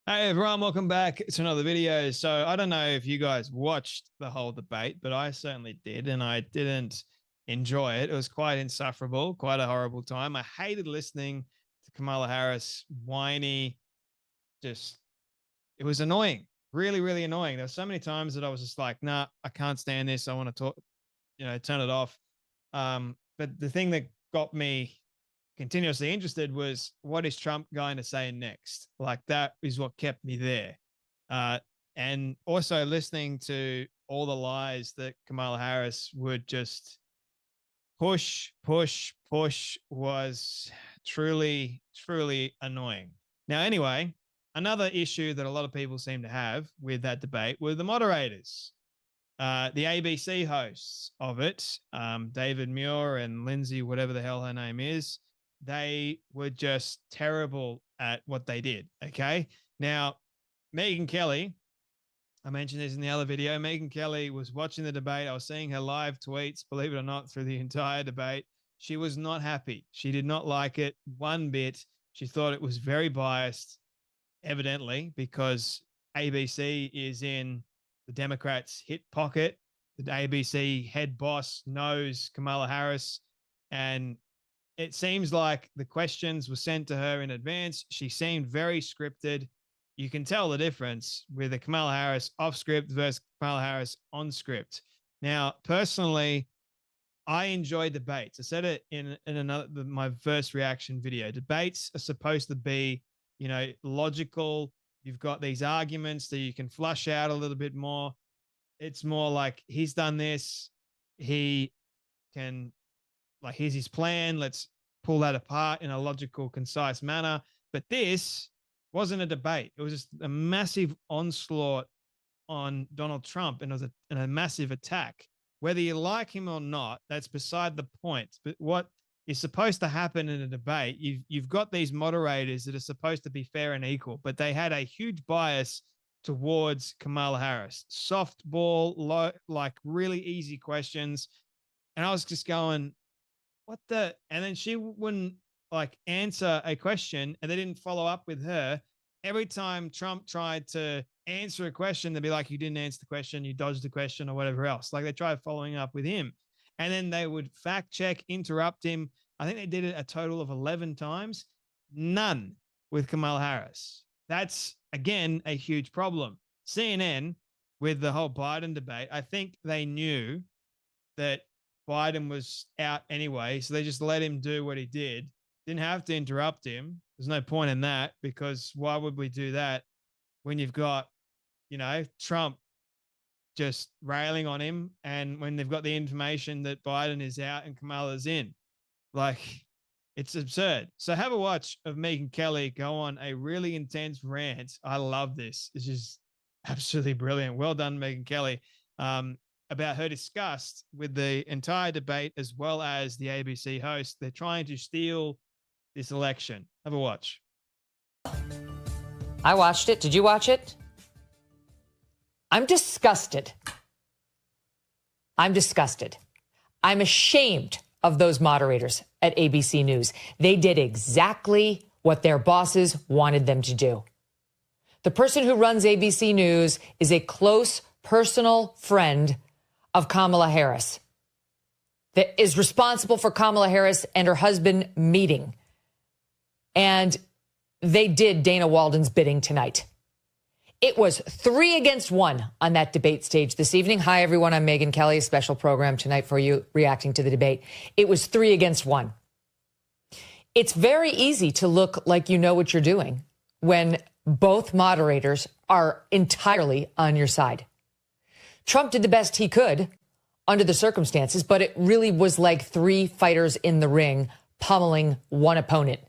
Hey everyone, welcome back to another video. So I don't know if you guys watched the whole debate, but I certainly did, and I didn't enjoy it. It was quite insufferable, quite a horrible time. I hated listening to Kamala Harris whiny, just it was annoying, really, really annoying. There were so many times that I was just like, nah, I can't stand this. I want to talk, turn it off. But the thing that got me continuously interested was what is Trump going to say next? Like that is what kept me there. Uh, and also listening to all the lies that Kamala Harris would just push was truly, truly annoying. Now, anyway, another issue that a lot of people seem to have with that debate were the moderators. The ABC hosts of it, David Muir and Lindsay, whatever the hell her name is, they were just terrible at what they did. Okay. Now, Megyn Kelly, I mentioned this in the other video. Megyn Kelly was watching the debate. I was seeing her live tweets, believe it or not, through the entire debate. She was not happy. She did not like it one bit. She thought it was very biased, evidently, because ABC is in the Democrats' hip pocket. The ABC head boss knows Kamala Harris, and it seems like the questions were sent to her in advance. She seemed very scripted. You can tell the difference with the Kamala Harris off script versus Kamala Harris on script. Now, personally, I enjoy debates. I said it in my first reaction video. Debates are supposed to be, logical. You've got these arguments that you can flush out a little bit more. It's more like he's done this. He can, like, here's his plan. Let's pull that apart in a logical, concise manner. But this wasn't a debate. It was just a massive onslaught on Donald Trump, and it was a massive attack. Whether you like him or not, that's beside the point. But what is supposed to happen in a debate, you've got these moderators that are supposed to be fair and equal, but they had a huge bias towards Kamala Harris. Softball, like really easy questions. And I was just going, what the? And then she wouldn't like answer a question, and they didn't follow up with her. Every time Trump tried to answer a question, they'd be like, you didn't answer the question, you dodged the question, or whatever else. Like they tried following up with him. And then they would fact check, interrupt him. I think they did it a total of 11 times. None with Kamala Harris. That's, again, a huge problem. CNN, with the whole Biden debate, I think they knew that Biden was out anyway, so they just let him do what he did. Didn't have to interrupt him. There's no point in that, because why would we do that when you've got, Trump just railing on him, and when they've got the information that Biden is out and Kamala's in? Like, it's absurd. So have a watch of Megyn Kelly go on a really intense rant. I love this. It's just absolutely brilliant. Well done, Megyn Kelly. About her disgust with the entire debate, as well as the ABC host. They're trying to steal this election. Have a watch. I watched it. Did you watch it? I'm disgusted. I'm disgusted. I'm ashamed of those moderators at ABC News. They did exactly what their bosses wanted them to do. The person who runs ABC News is a close personal friend of Kamala Harris, that is responsible for Kamala Harris and her husband meeting. And they did Dana Walden's bidding tonight. It was 3 against 1 on that debate stage this evening. Hi, everyone. I'm Megyn Kelly, a special program tonight for you reacting to the debate. It was 3 against 1. It's very easy to look like you know what you're doing when both moderators are entirely on your side. Trump did the best he could under the circumstances, but it really was like 3 fighters in the ring pummeling one opponent.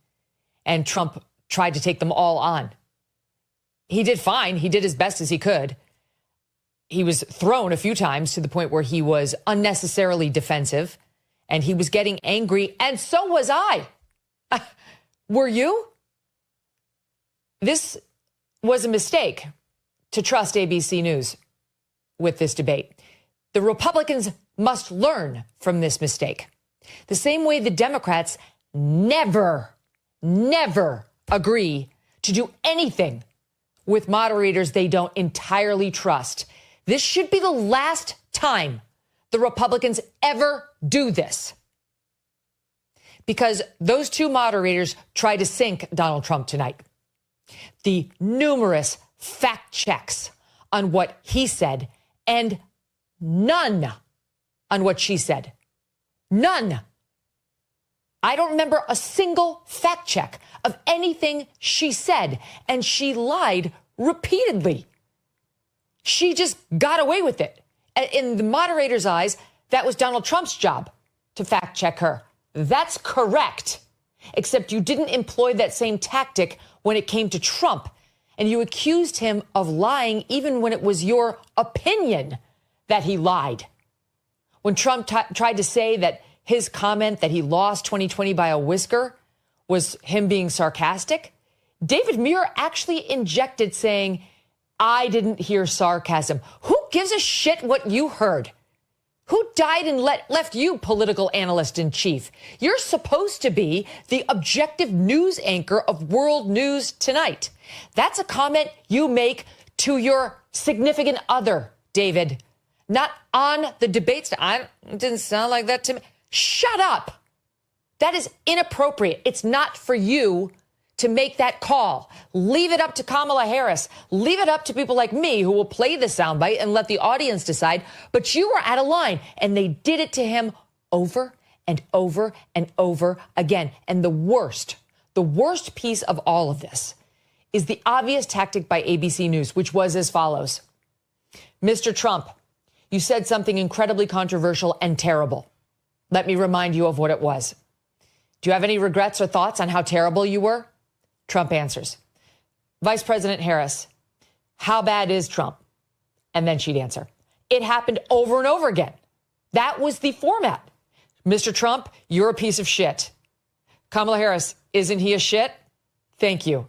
And Trump tried to take them all on. He did fine. He did as best as he could. He was thrown a few times to the point where he was unnecessarily defensive, and he was getting angry, and so was I. Were you? This was a mistake to trust ABC News with this debate. The Republicans must learn from this mistake. The same way the Democrats never agree to do anything with moderators they don't entirely trust. This should be the last time the Republicans ever do this, because those two moderators tried to sink Donald Trump tonight. The numerous fact checks on what he said and none on what she said. None. I don't remember a single fact check of anything she said, and she lied repeatedly. She just got away with it. In the moderator's eyes, that was Donald Trump's job to fact check her. That's correct. Except you didn't employ that same tactic when it came to Trump, and you accused him of lying even when it was your opinion that he lied. When Trump tried to say that his comment that he lost 2020 by a whisker was him being sarcastic, David Muir actually injected saying, I didn't hear sarcasm. Who gives a shit what you heard? Who died and left you political analyst in chief? You're supposed to be the objective news anchor of World News Tonight. That's a comment you make to your significant other, David, not on the debates. It didn't sound like that to me. Shut up. That is inappropriate. It's not for you to make that call. Leave it up to Kamala Harris. Leave it up to people like me who will play the soundbite and let the audience decide. But you were out of line, and they did it to him over and over and over again. And the worst piece of all of this is the obvious tactic by ABC News, which was as follows. Mr. Trump, you said something incredibly controversial and terrible. Let me remind you of what it was. Do you have any regrets or thoughts on how terrible you were? Trump answers. Vice President Harris, how bad is Trump? And then she'd answer. It happened over and over again. That was the format. Mr. Trump, you're a piece of shit. Kamala Harris, isn't he a shit? Thank you.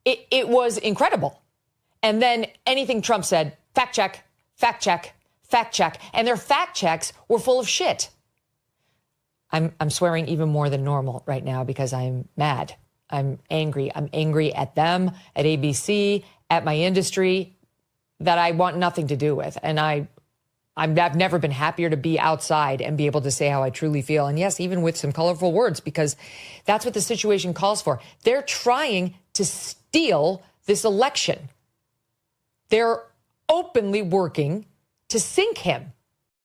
It was incredible. And then anything Trump said, fact check, fact check, fact check. And their fact checks were full of shit. I'm swearing even more than normal right now because I'm mad. I'm angry. I'm angry at them, at ABC, at my industry that I want nothing to do with. And I've never been happier to be outside and be able to say how I truly feel. And yes, even with some colorful words, because that's what the situation calls for. They're trying to steal this election. They're openly working to sink him.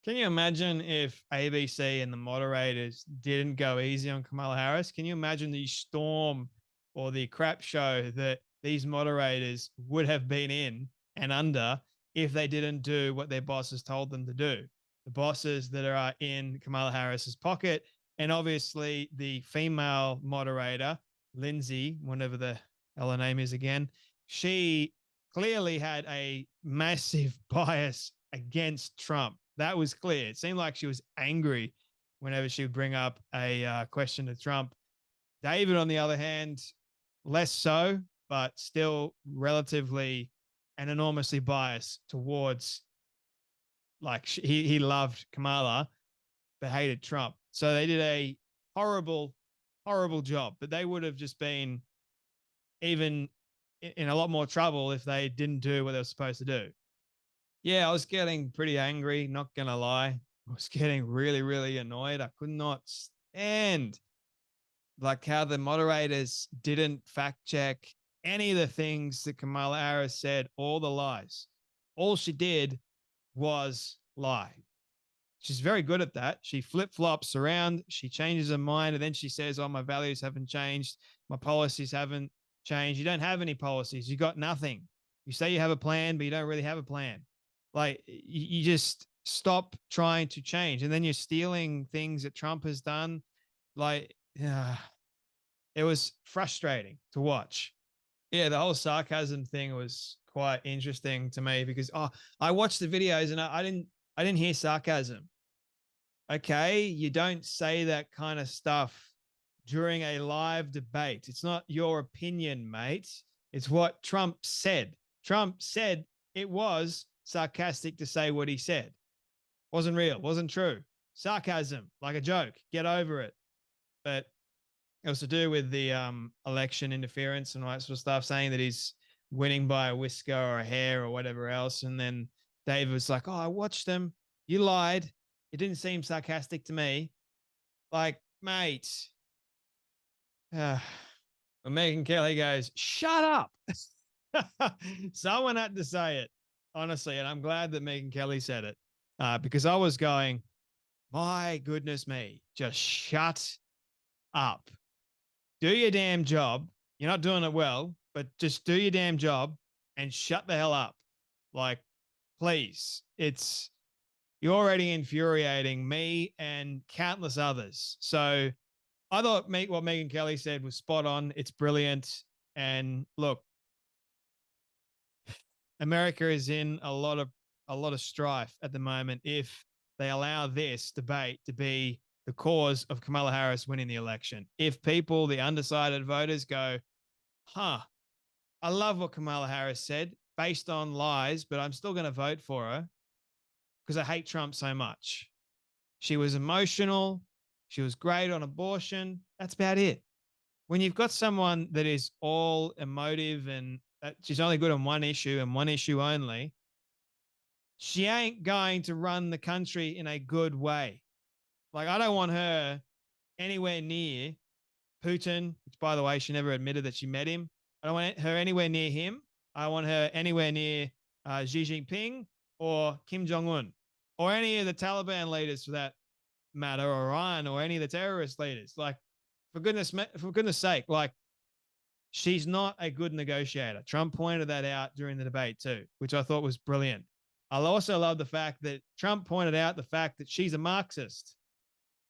Can you imagine if ABC and the moderators didn't go easy on Kamala Harris? Can you imagine the storm or the crap show that these moderators would have been in and under if they didn't do what their bosses told them to do? The bosses that are in Kamala Harris's pocket, and obviously the female moderator, Lindsay, whatever the hell her name is again, she clearly had a massive bias against Trump. That was clear. It seemed like she was angry whenever she would bring up a question to Trump. David, on the other hand, less so, but still relatively and enormously biased towards, like, he loved Kamala, but hated Trump. So they did a horrible, horrible job, but they would have just been even in a lot more trouble if they didn't do what they were supposed to do. Yeah, I was getting pretty angry, not going to lie. I was getting really, really annoyed. I could not stand like how the moderators didn't fact check any of the things that Kamala Harris said, all the lies. All she did was lie. She's very good at that. She flip-flops around. She changes her mind, and then she says, oh, my values haven't changed. My policies haven't changed. You don't have any policies. You got nothing. You say you have a plan, but you don't really have a plan. Like, you just stop trying to change. And then you're stealing things that Trump has done. Like, it was frustrating to watch. Yeah, the whole sarcasm thing was quite interesting to me because I watched the videos and I didn't hear sarcasm. Okay, you don't say that kind of stuff during a live debate. It's not your opinion, mate. It's what Trump said. Trump said it was sarcastic to say what he said. Wasn't real, wasn't true. Sarcasm, like a joke. Get over it. But it was to do with the election interference and all that sort of stuff, saying that he's winning by a whisker or a hair or whatever else. And then David was like, "Oh, I watched them. You lied. It didn't seem sarcastic to me." Like, mate. When Megyn Kelly goes, "Shut up." Someone had to say it, honestly. And I'm glad that Megyn Kelly said it because I was going, my goodness me, just shut up. Do your damn job. You're not doing it well, but just do your damn job and shut the hell up. Like, please. You're already infuriating me and countless others. So I thought what Megyn Kelly said was spot on. It's brilliant. And look, America is in a lot of strife at the moment if they allow this debate to be the cause of Kamala Harris winning the election. If people, the undecided voters, go, I love what Kamala Harris said based on lies, but I'm still going to vote for her because I hate Trump so much. She was emotional. She was great on abortion. That's about it. When you've got someone that is all emotive and she's only good on one issue and one issue only, she ain't going to run the country in a good way. Like, I don't want her anywhere near Putin, which, by the way, she never admitted that she met him. I don't want her anywhere near him. I want her anywhere near Xi Jinping or Kim Jong-un or any of the Taliban leaders for that matter, or Iran or any of the terrorist leaders. Like, for goodness sake, like, she's not a good negotiator. Trump pointed that out during the debate too, which I thought was brilliant. I also love the fact that Trump pointed out the fact that she's a Marxist.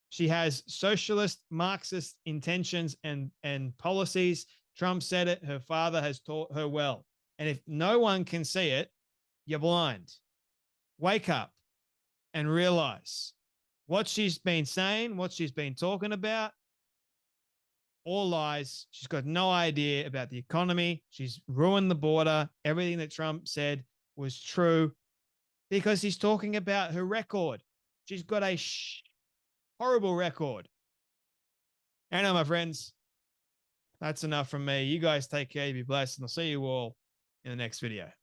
She has socialist Marxist intentions and policies. Trump said it. Her father has taught her well. And if no one can see it, you're blind. Wake up and realize what she's been saying, what she's been talking about, all lies. She's got no idea about the economy. She's ruined the border. Everything that Trump said was true because he's talking about her record. She's got a horrible record. Anyway, my friends, that's enough from me. You guys take care. Be blessed. And I'll see you all in the next video.